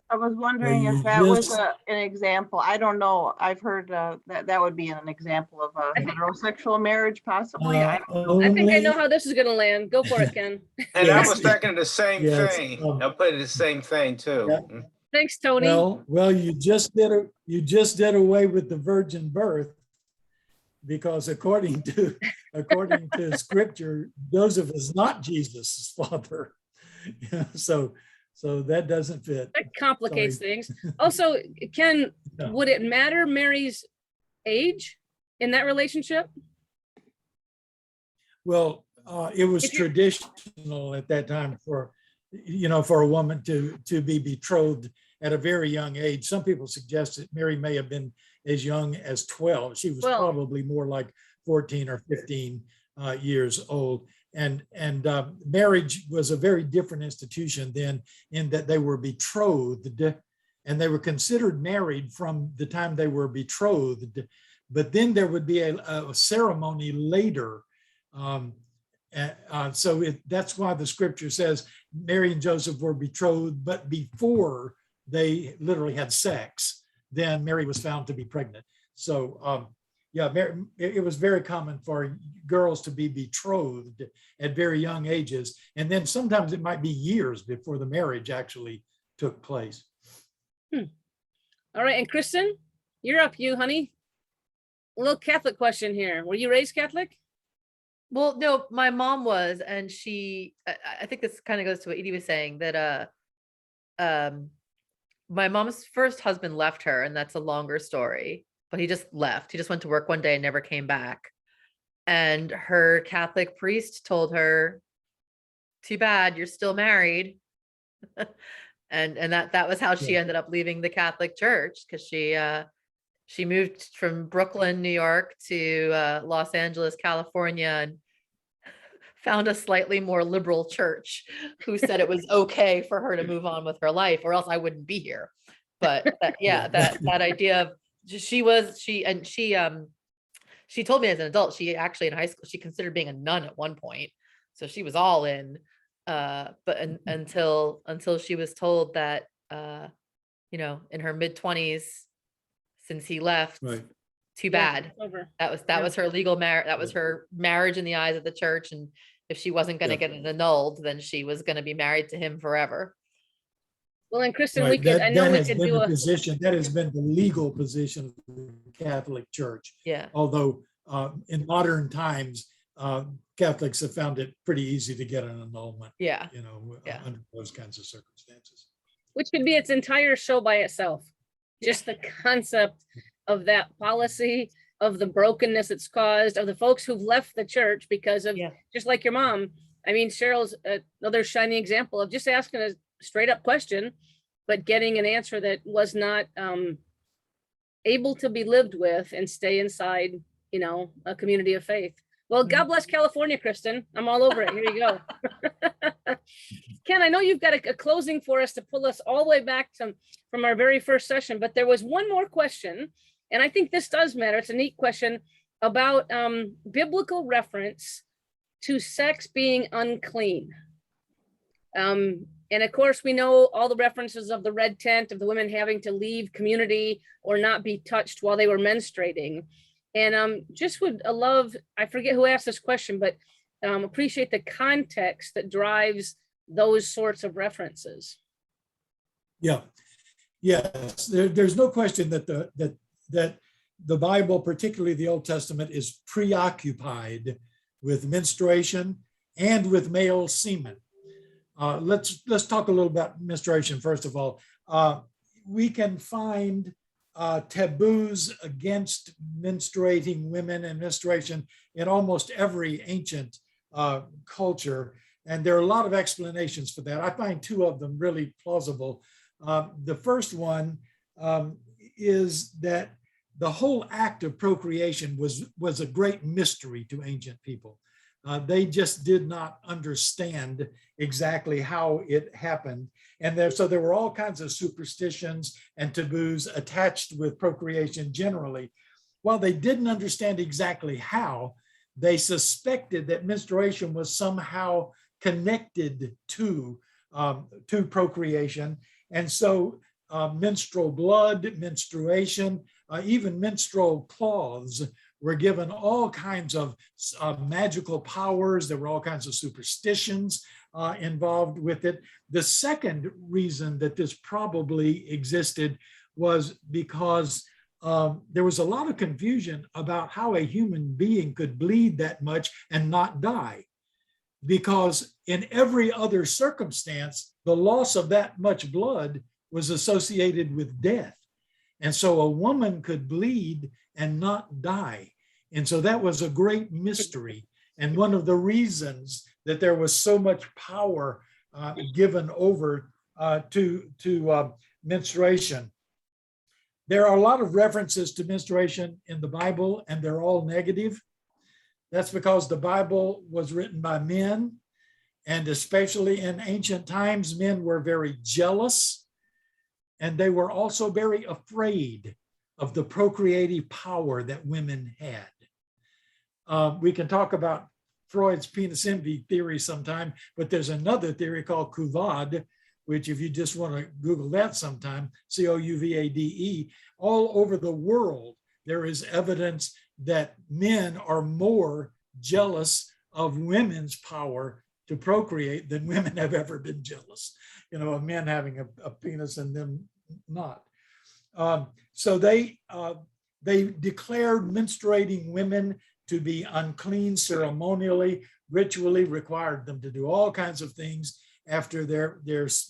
I was wondering if that was an example. I don't know. I've heard that would be an example of a heterosexual marriage, possibly. I don't know. I think I know how this is gonna land. Go for it, Ken. And Yes. I was thinking the same Yes, thing. I'll put it the same thing too. Yeah. Thanks, Tony. Well, you just did away with the virgin birth, because according to scripture, Joseph is not Jesus' father. So that doesn't fit. That complicates Sorry. things. Also, Ken, Yeah. would it matter Mary's age in that relationship? Well, it was If you're- traditional at that time for a woman to be betrothed at a very young age. Some people suggest that Mary may have been as young as 12. She was Well- probably more like 14 or 15 years old. And marriage was a very different institution then, in that they were betrothed and they were considered married from the time they were betrothed. But then there would be a ceremony later. So that's why the scripture says Mary and Joseph were betrothed, but before they literally had sex, then Mary was found to be pregnant. So it was very common for girls to be betrothed at very young ages. And then sometimes it might be years before the marriage actually took place. All right, and Kristen, you're up, honey. A little Catholic question here. Were you raised Catholic? Well, no, my mom was, and I think this kind of goes to what Edie was saying, that my mom's first husband left her, and that's a longer story, but he just left. He just went to work one day and never came back. And her Catholic priest told her, too bad, you're still married. and that was how she ended up leaving the Catholic Church, because she moved from Brooklyn, New York to Los Angeles, California, and found a slightly more liberal church who said it was okay for her to move on with her life, or else I wouldn't be here. But that idea of she told me as an adult, she actually in high school, she considered being a nun at one point. So she was all in, until she was told that, in her mid-20s, since he left, Right. too bad. Over. That was her legal marriage. That was her marriage in the eyes of the church. And if she wasn't going to get it annulled, then she was going to be married to him forever. Well, and Kristen, Right. we could, I know that we has could been do the a, position, that has been the legal position of the Catholic Church. Yeah. Although in modern times, Catholics have found it pretty easy to get an annulment, Yeah. under those kinds of circumstances. which could be its entire show by itself. Just the concept of that policy, of the brokenness it's caused, of the folks who've left the church because of, just like your mom. I mean, Cheryl's another shining example of just asking a straight up question, but getting an answer that was not able to be lived with and stay inside, a community of faith. Well, God bless California, Kristen. I'm all over it. Here you go. Ken, I know you've got a closing for us to pull us all the way back from our very first session, but there was one more question, and I think this does matter. It's a neat question about biblical reference to sex being unclean. And of course, we know all the references of the red tent, of the women having to leave community or not be touched while they were menstruating. And just would love, I forget who asked this question, but appreciate the context that drives those sorts of references. Yeah, yes, there's no question that the Bible, particularly the Old Testament, is preoccupied with menstruation and with male semen. Let's talk a little about menstruation first of all. We can find taboos against menstruating women and menstruation in almost every ancient culture, and there are a lot of explanations for that. I find two of them really plausible. The first one is that the whole act of procreation was a great mystery to ancient people. They just did not understand exactly how it happened. And so there were all kinds of superstitions and taboos attached with procreation generally. While they didn't understand exactly how, they suspected that menstruation was somehow connected to procreation. And so menstrual blood, menstruation, even menstrual cloths were given all kinds of magical powers. There were all kinds of superstitions involved with it. The second reason that this probably existed was because there was a lot of confusion about how a human being could bleed that much and not die. Because in every other circumstance, the loss of that much blood was associated with death. And so a woman could bleed and not die. And so that was a great mystery. And one of the reasons that there was so much power given over to menstruation. There are a lot of references to menstruation in the Bible, and they're all negative. That's because the Bible was written by men, and especially in ancient times, men were very jealous, and they were also very afraid of the procreative power that women had. We can talk about Freud's penis envy theory sometime, but there's another theory called Couvade, which if you just want to Google that sometime, Couvade, all over the world, there is evidence that men are more jealous of women's power to procreate than women have ever been jealous, of men having a penis and them not. So they declared menstruating women to be unclean ceremonially, ritually, required them to do all kinds of things after their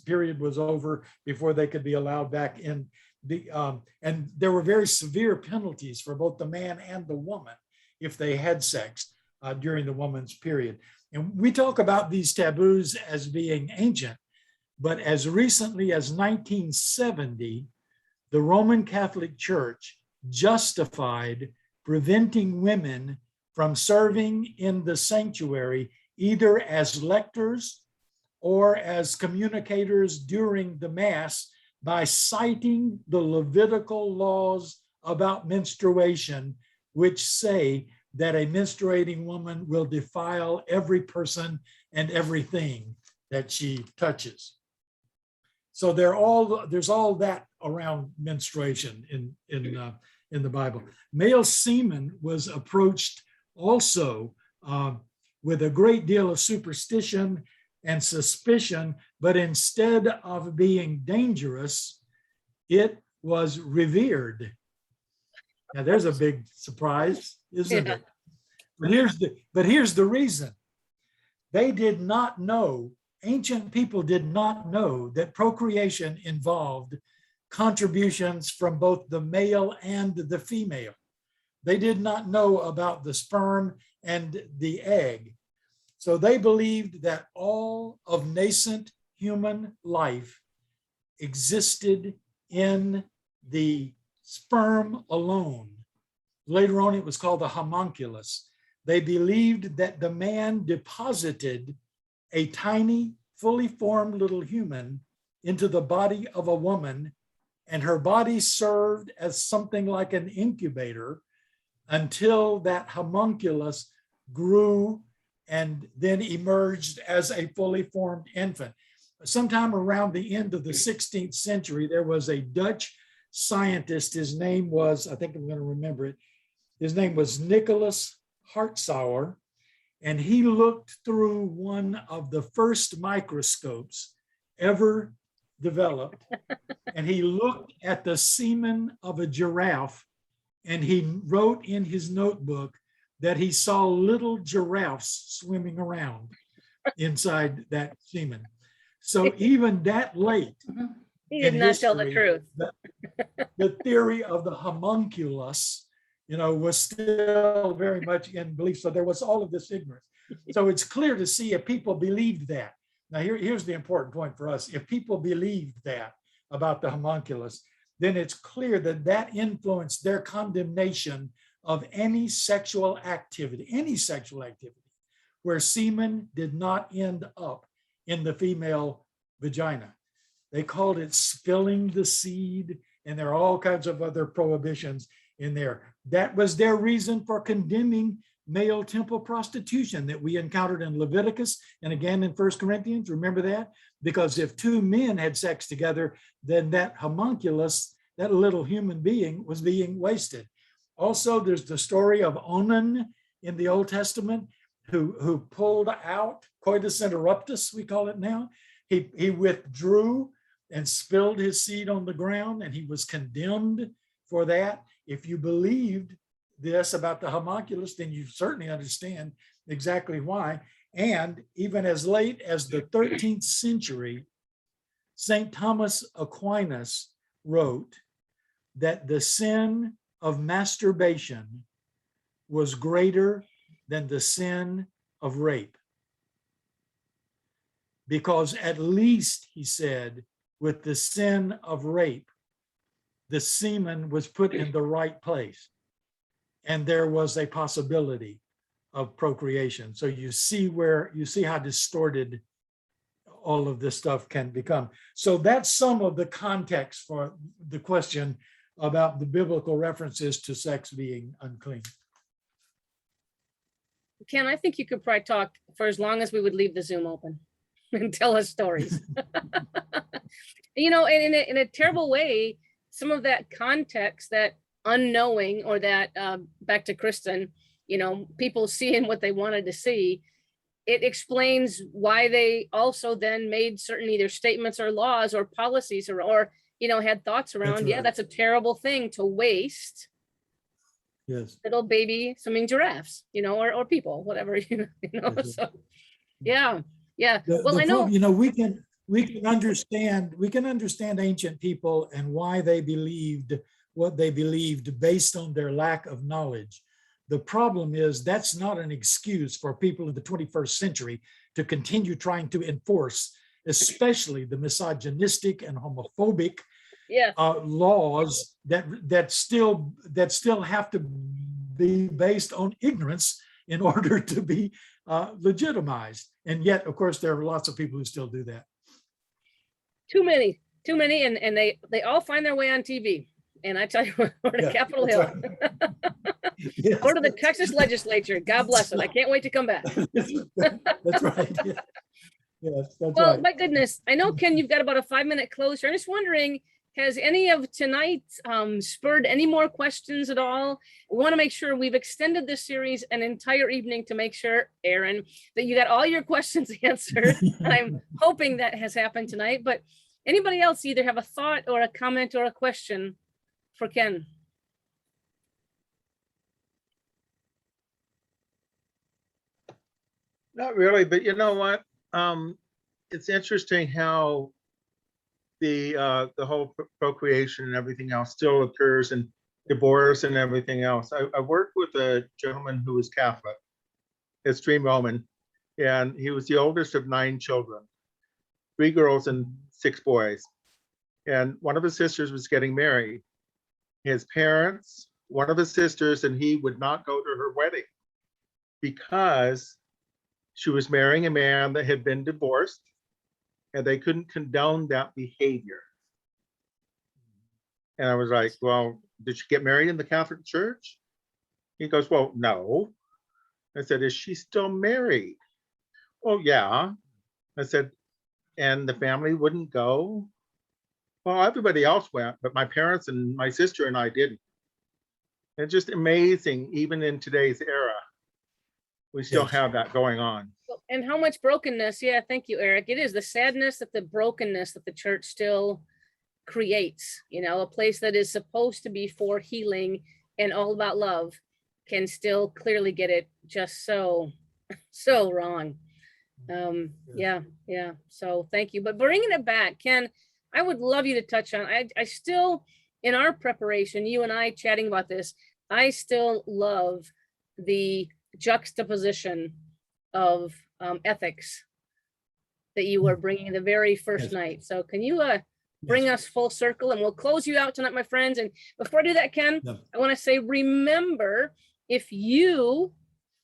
period was over before they could be allowed back in. And there were very severe penalties for both the man and the woman if they had sex during the woman's period. And we talk about these taboos as being ancient, but as recently as 1970, the Roman Catholic Church justified preventing women from serving in the sanctuary either as lectors or as communicators during the Mass by citing the Levitical laws about menstruation, which say that a menstruating woman will defile every person and everything that she touches. So there's all that around menstruation in the Bible. Male semen was approached also with a great deal of superstition and suspicion, but instead of being dangerous, it was revered. Now there's a big surprise, isn't it? But here's the reason. They did not know, ancient people did not know that procreation involved contributions from both the male and the female. They did not know about the sperm and the egg. So they believed that all of nascent human life existed in the sperm alone. Later on, it was called the homunculus. They believed that the man deposited a tiny, fully formed little human into the body of a woman, and her body served as something like an incubator until that homunculus grew and then emerged as a fully formed infant. sometime around the end of the 16th century, there was a Dutch scientist. His name was, I think I'm going to remember it. His name was Nicholas Hartzauer, and he looked through one of the first microscopes ever developed, and he looked at the semen of a giraffe, and he wrote in his notebook that he saw little giraffes swimming around inside that semen. So even that late He in did not tell the history, truth. the theory of the homunculus, was still very much in belief. So there was all of this ignorance. So it's clear to see if people believed that. Now here's the important point for us. If people believed that about the homunculus, then it's clear that that influenced their condemnation of any sexual activity where semen did not end up in the female vagina. They called it spilling the seed, and there are all kinds of other prohibitions in there. That was their reason for condemning male temple prostitution that we encountered in Leviticus and again in 1 Corinthians. Remember that? Because if two men had sex together, then that homunculus, that little human being, was being wasted. Also, there's the story of Onan in the Old Testament who pulled out coitus interruptus, we call it now. He withdrew and spilled his seed on the ground, and he was condemned for that. If you believed this about the homunculus, then you certainly understand exactly why. And even as late as the 13th century, St. Thomas Aquinas wrote that the sin of masturbation was greater than the sin of rape. Because at least, he said, with the sin of rape, the semen was put in the right place, and there was a possibility of procreation. So you see how distorted all of this stuff can become. So that's some of the context for the question about the biblical references to sex being unclean. Ken, I think you could probably talk for as long as we would leave the Zoom open and tell us stories. And in a terrible way, some of that context, that unknowing, or that back to Kristen, people seeing what they wanted to see, it explains why they also then made certain either statements or laws or policies or had thoughts around, yeah, right. that's a terrible thing to waste. Yes. Little baby, giraffes, or people, whatever, Yes. so yeah. Well, The I know, we can understand ancient people and why they believed what they believed based on their lack of knowledge. The problem is that's not an excuse for people in the 21st century to continue trying to enforce, especially the misogynistic and homophobic yeah, laws that still have to be based on ignorance in order to be legitimized. And yet, of course, there are lots of people who still do that. too many, and they all find their way on TV. And I tell you, or to Yeah, Capitol that's Hill, right. Yes. or to the Texas legislature. God bless it. I can't wait to come back. That's right. Yeah. Yes, that's Well, right. my goodness, I know, Ken, you've got about a 5-minute close. I'm just wondering, has any of tonight spurred any more questions at all? We want to make sure we've extended this series an entire evening to make sure, Aaron, that you got all your questions answered. And I'm hoping that has happened tonight. But anybody else either have a thought or a comment or a question for Ken? Not really, but you know what? It's interesting how the whole procreation and everything else still occurs, and divorce and everything else. I worked with a gentleman who was Catholic, extreme Roman, and he was the oldest of 9 children, 3 girls and 6 boys. And one of his sisters was getting married. His parents, one of his sisters, and he would not go to her wedding because she was marrying a man that had been divorced, and they couldn't condone that behavior. And I was like, well, did she get married in the Catholic Church? He goes, well, no. I said, is she still married? Oh, yeah. I said, and the family wouldn't go. Well, everybody else went, but my parents and my sister and I didn't. It's just amazing, even in today's era, we still Yes. have that going on. And how much brokenness. Yeah, thank you, Eric. It is the sadness that the brokenness that the church still creates, a place that is supposed to be for healing and all about love can still clearly get it just so wrong. Yeah. So thank you. But bringing it back, Ken, I would love you to touch on, I still, in our preparation, you and I chatting about this, I still love the juxtaposition of ethics that you were bringing the very first Yes. night. So can you bring Yes. us full circle, and we'll close you out tonight, my friends. And before I do that, Ken, No. I want to say, remember, if you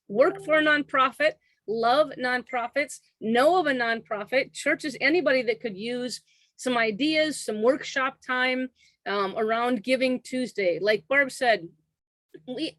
work for a nonprofit, love nonprofits, know of a nonprofit, churches, anybody that could use some ideas, some workshop time around Giving Tuesday. Like Barb said,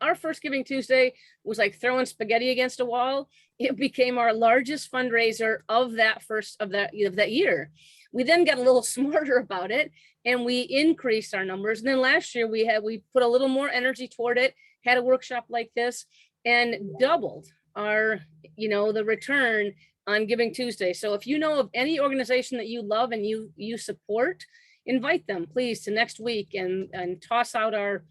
our first Giving Tuesday was like throwing spaghetti against a wall. It became our largest fundraiser of that year. We then got a little smarter about it and we increased our numbers. And then last year we put a little more energy toward it, had a workshop like this, and doubled our, the return on Giving Tuesday. So if you know of any organization that you love and you support, invite them please to next week and toss out our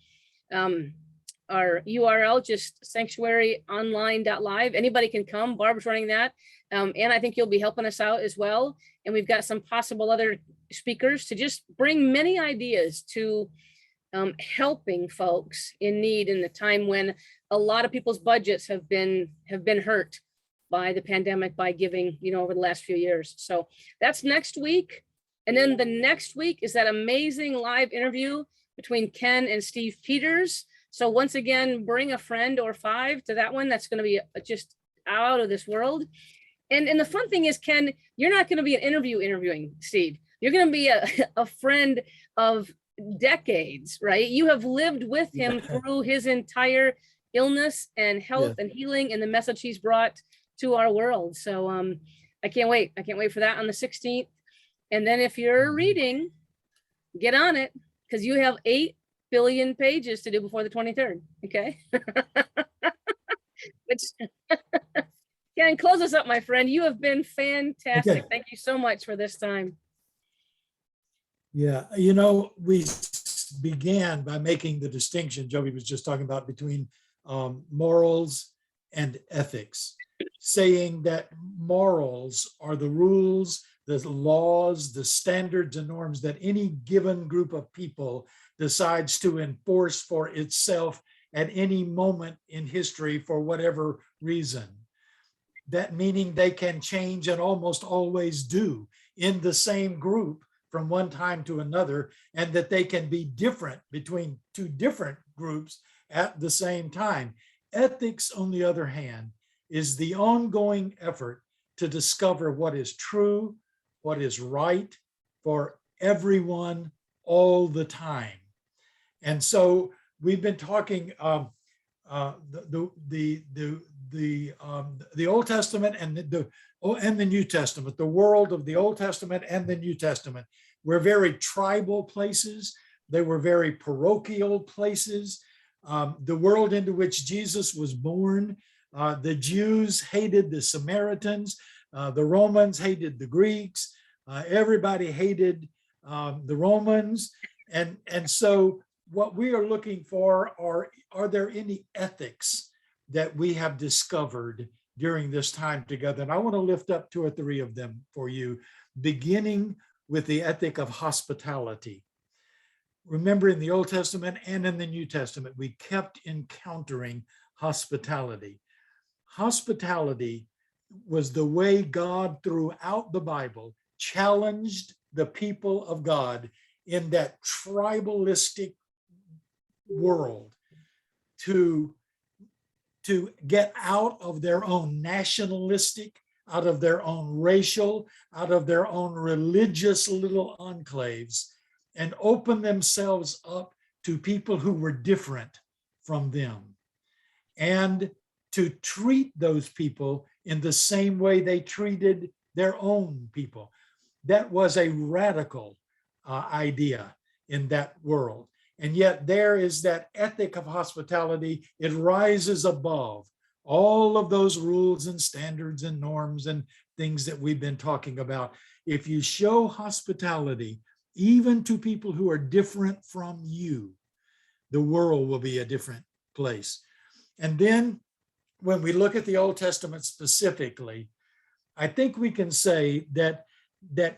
URL, just sanctuaryonline.live. Anybody can come. Barb's running that. And I think you'll be helping us out as well. And we've got some possible other speakers to just bring many ideas to helping folks in need in the time when a lot of people's budgets have been hurt by the pandemic, by giving, over the last few years. So that's next week. And then the next week is that amazing live interview between Ken and Steve Peters. So once again, bring a friend or 5 to that one. That's going to be just out of this world. And the fun thing is, Ken, you're not going to be an interviewing Steve. You're going to be a friend of decades, right? You have lived with him through his entire illness and health and healing and the message he's brought to our world. So I can't wait. I can't wait for that on the 16th. And then if you're reading, get on it, because you have 8 billion pages to do before the 23rd. Okay. Ken, close us up, my friend. You have been fantastic. Okay. Thank you so much for this time. Yeah, we began by making the distinction Joby was just talking about between morals and ethics, saying that morals are the rules, the laws, the standards and norms that any given group of people decides to enforce for itself at any moment in history for whatever reason. That meaning they can change and almost always do in the same group from one time to another, and that they can be different between 2 different groups at the same time. Ethics, on the other hand, is the ongoing effort to discover what is true, what is right for everyone all the time. And so we've been talking the Old Testament and the New Testament, the world of the Old Testament and the New Testament were very tribal places. They were very parochial places. The world into which Jesus was born, the Jews hated the Samaritans, the Romans hated the Greeks, everybody hated the Romans. And so what we are looking for are there any ethics that we have discovered during this time together? And I want to lift up 2 or 3 of them for you, beginning with the ethic of hospitality. Remember, in the Old Testament and in the New Testament, we kept encountering hospitality. Hospitality was the way God, throughout the Bible, challenged the people of God in that tribalistic world to get out of their own nationalistic, out of their own racial, out of their own religious little enclaves, and open themselves up to people who were different from them, and to treat those people in the same way they treated their own people. that was a radical idea in that world. And yet there is that ethic of hospitality. It rises above all of those rules and standards and norms and things that we've been talking about. If you show hospitality, even to people who are different from you, the world will be a different place. And then when we look at the Old Testament specifically, I think we can say that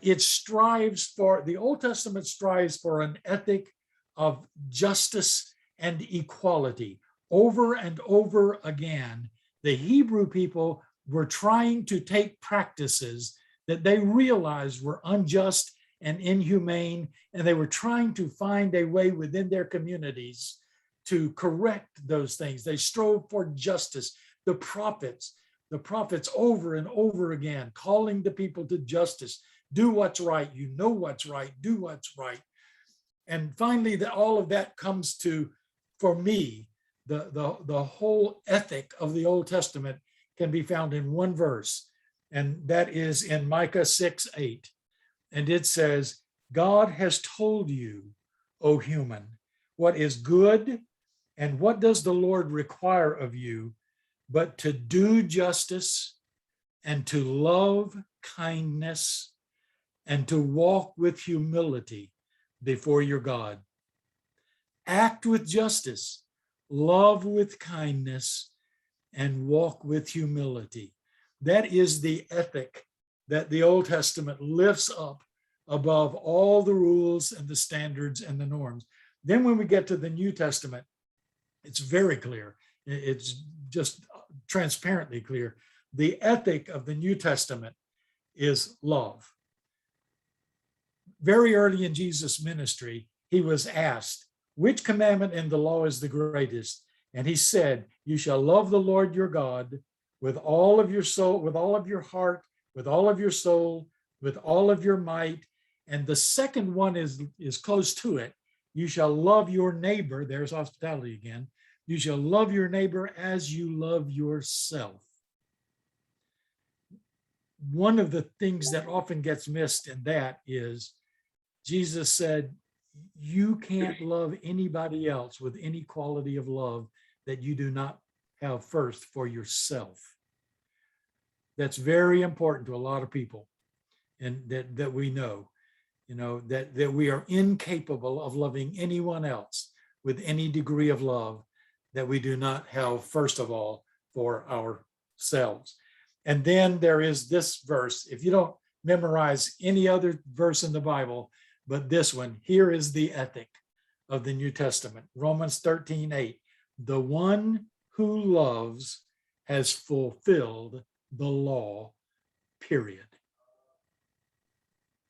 it strives for, the Old Testament strives for an ethic of justice and equality. Over and over again, the Hebrew people were trying to take practices that they realized were unjust and inhumane, and they were trying to find a way within their communities to correct those things. They strove for justice. The prophets over and over again, calling the people to justice. Do what's right. You know what's right. Do what's right. And finally, all of that comes to, for me, the whole ethic of the Old Testament can be found in one verse, and that is in Micah 6:8. And it says, God has told you, O human, what is good, and what does the Lord require of you, but to do justice and to love kindness and to walk with humility before your God. Act with justice, love with kindness, and walk with humility. That is the ethic that the Old Testament lifts up above all the rules and the standards and the norms. Then when we get to the New Testament, it's very clear. It's just transparently clear. The ethic of the New Testament is love. Very early in Jesus' ministry, he was asked, which commandment in the law is the greatest? And he said, you shall love the Lord your God with all of your soul, with all of your heart, with all of your soul, with all of your might. And the second one is close to it. You shall love your neighbor. There's hospitality again. You shall love your neighbor as you love yourself. One of the things that often gets missed in that is Jesus said, you can't love anybody else with any quality of love that you do not have first for yourself. That's very important to a lot of people, and that we know, that we are incapable of loving anyone else with any degree of love that we do not have, first of all, for ourselves. And then there is this verse. If you don't memorize any other verse in the Bible, but this one, here is the ethic of the New Testament. Romans 13:8. The one who loves has fulfilled the law, period.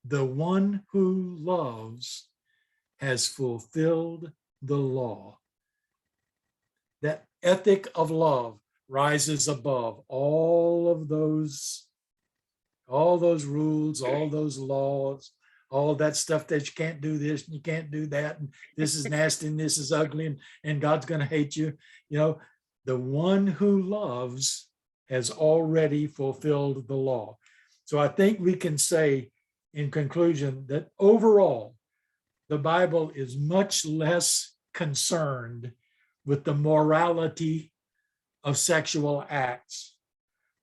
The one who loves has fulfilled the law. That ethic of love rises above all those rules, all those laws, all that stuff that you can't do this and you can't do that, and this is nasty and this is ugly, and God's going to hate you. The one who loves has already fulfilled the law. So I think we can say in conclusion that overall, the Bible is much less concerned with the morality of sexual acts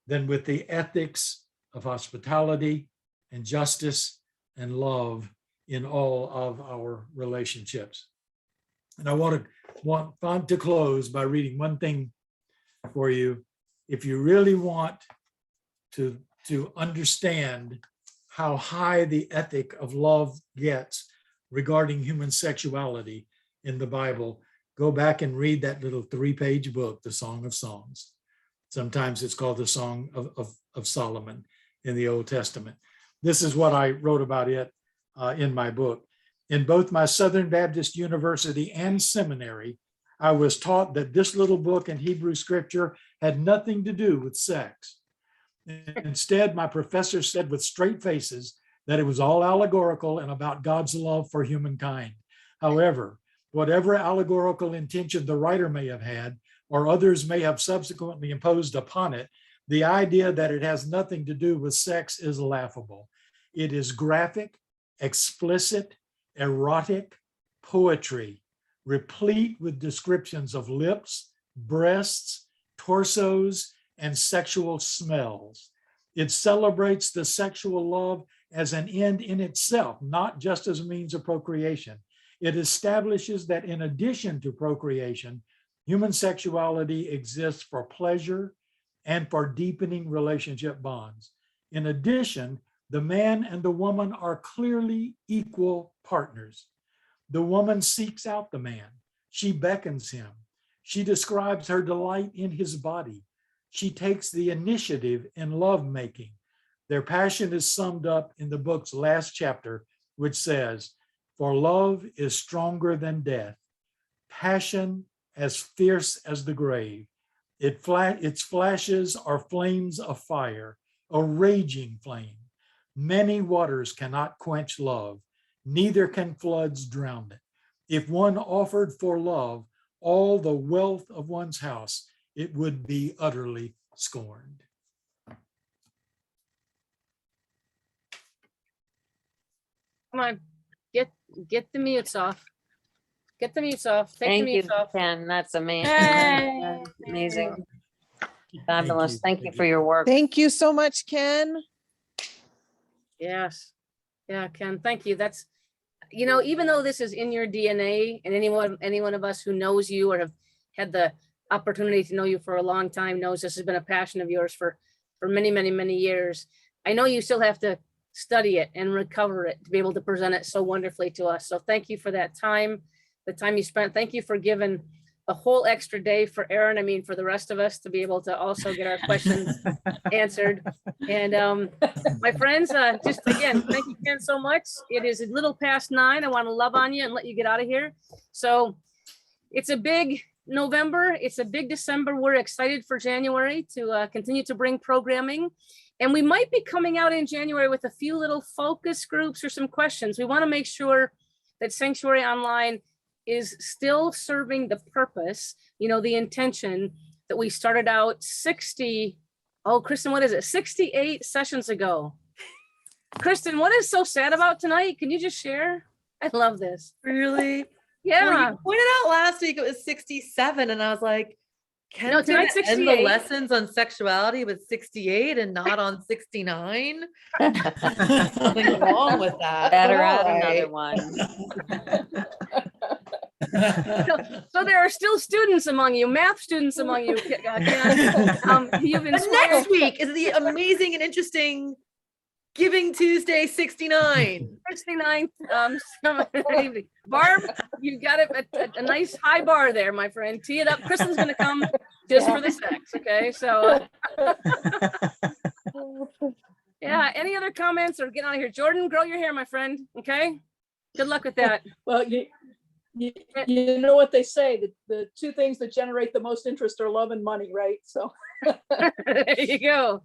than with the ethics of hospitality and justice and love in all of our relationships. And I want to close by reading one thing for you. If you really want to understand how high the ethic of love gets regarding human sexuality in the Bible, go back and read that little 3-page book, The Song of Songs. Sometimes it's called the Song of Solomon in the Old Testament. This is what I wrote about it in my book. In both my Southern Baptist University and seminary, I was taught that this little book in Hebrew scripture had nothing to do with sex. Instead, my professor said with straight faces that it was all allegorical and about God's love for humankind. However, whatever allegorical intention the writer may have had, or others may have subsequently imposed upon it, the idea that it has nothing to do with sex is laughable. It is graphic, explicit, erotic poetry, replete with descriptions of lips, breasts, torsos, and sexual smells. It celebrates the sexual love as an end in itself, not just as a means of procreation. It establishes that in addition to procreation, human sexuality exists for pleasure and for deepening relationship bonds. In addition, the man and the woman are clearly equal partners. The woman seeks out the man. She beckons him. She describes her delight in his body. She takes the initiative in lovemaking. Their passion is summed up in the book's last chapter, which says, "For love is stronger than death, passion as fierce as the grave. Its flashes are flames of fire, a raging flame. Many waters cannot quench love, neither can floods drown it. If one offered for love all the wealth of one's house, it would be utterly scorned." Come on, get the mutes off. Get the mutes off. Take the Thank you, mutes off. Ken. That's amazing. Yay. Amazing. Fabulous. Thank you Thank for you. your work. Thank you so much, Ken. Yes. Yeah, Ken, thank you. That's, you know, even though this is in your DNA, and any one of us who knows you or have had the opportunity to know you for a long time knows this has been a passion of yours for many, many, many years. I know you still have to study it and recover it to be able to present it so wonderfully to us. So thank you for that time, the time you spent. Thank you for giving a whole extra day for Aaron. I mean, for the rest of us to be able to also get our questions answered. And my friends, just again, thank you, Ken, so much. It is a little past 9. I want to love on you and let you get out of here. So it's a big November. It's a big December. We're excited for January to continue to bring programming. And we might be coming out in January with a few little focus groups or some questions. We want to make sure that Sanctuary Online is still serving the purpose, you know, the intention that we started out 60, oh, Kristen, what is it? 68 sessions ago. Kristen, what is so sad about tonight? Can you just share? I love this. Really? Well, Yeah. you pointed out last week it was 67, and I was like, Ken, No, no, tonight's end the 68. lessons on sexuality with 68 and not on 69. Something's wrong with that. Better but all add another right. one. So there are still students among you, math students among you, Ken. You've But inspired. next week is the amazing and interesting Giving Tuesday 69. 69 evening. Barb, you got a nice high bar there, my friend. Tee it up. Kristen's gonna come just for the sex, okay? So yeah, any other comments or get out of here? Jordan, grow your hair, my friend, okay? Good luck with that. Well, you know what they say, that the two things that generate the most interest are love and money, right? So. There you go.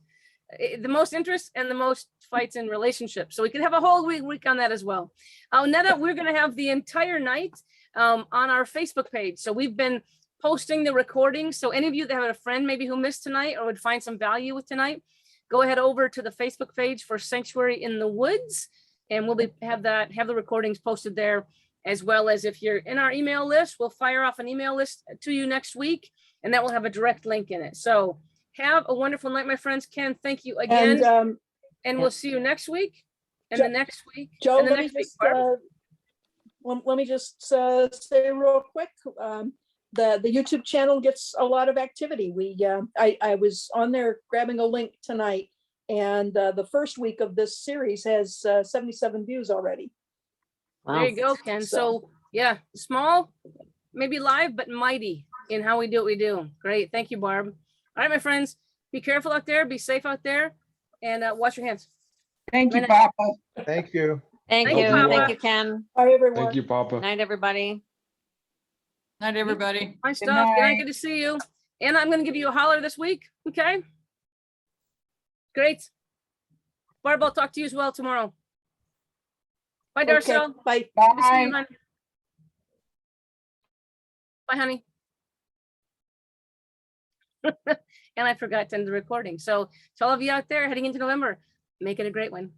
The most interest and the most fights in relationships. So we could have a whole week on that as well. Netta, we're going to have the entire night on our Facebook page. So we've been posting the recording. So any of you that have a friend maybe who missed tonight or would find some value with tonight, go ahead over to the Facebook page for Sanctuary in the Woods, and we'll have the recordings posted there, as well as if you're in our email list, we'll fire off an email list to you next week, and that will have a direct link in it. So have a wonderful night, my friends. Ken, thank you again. And we'll see you next week and the next week. Joe, and the let me next week. just, Barb. let me just say real quick, the YouTube channel gets a lot of activity. I was on there grabbing a link tonight, and the first week of this series has 77 views already. There you go, Ken. So yeah, small, maybe live, but mighty in how we do what we do. Great. Thank you, Barb. All right, my friends, be careful out there, be safe out there, and wash your hands. Thank you, Minute. Papa. Thank you. Thank Thank you. you, Papa. Thank you, Ken. Bye, everyone. Thank you, Papa. Night, everybody. Night, everybody. My stuff. Good night. night. Good to see you. And I'm going to give you a holler this week. Okay. Great. Barb, I'll talk to you as well tomorrow. Bye, Okay, Darcel. bye. Good to see you, Bye. hon. Bye, honey. And I forgot to end the recording. So to all of you out there heading into November, make it a great one.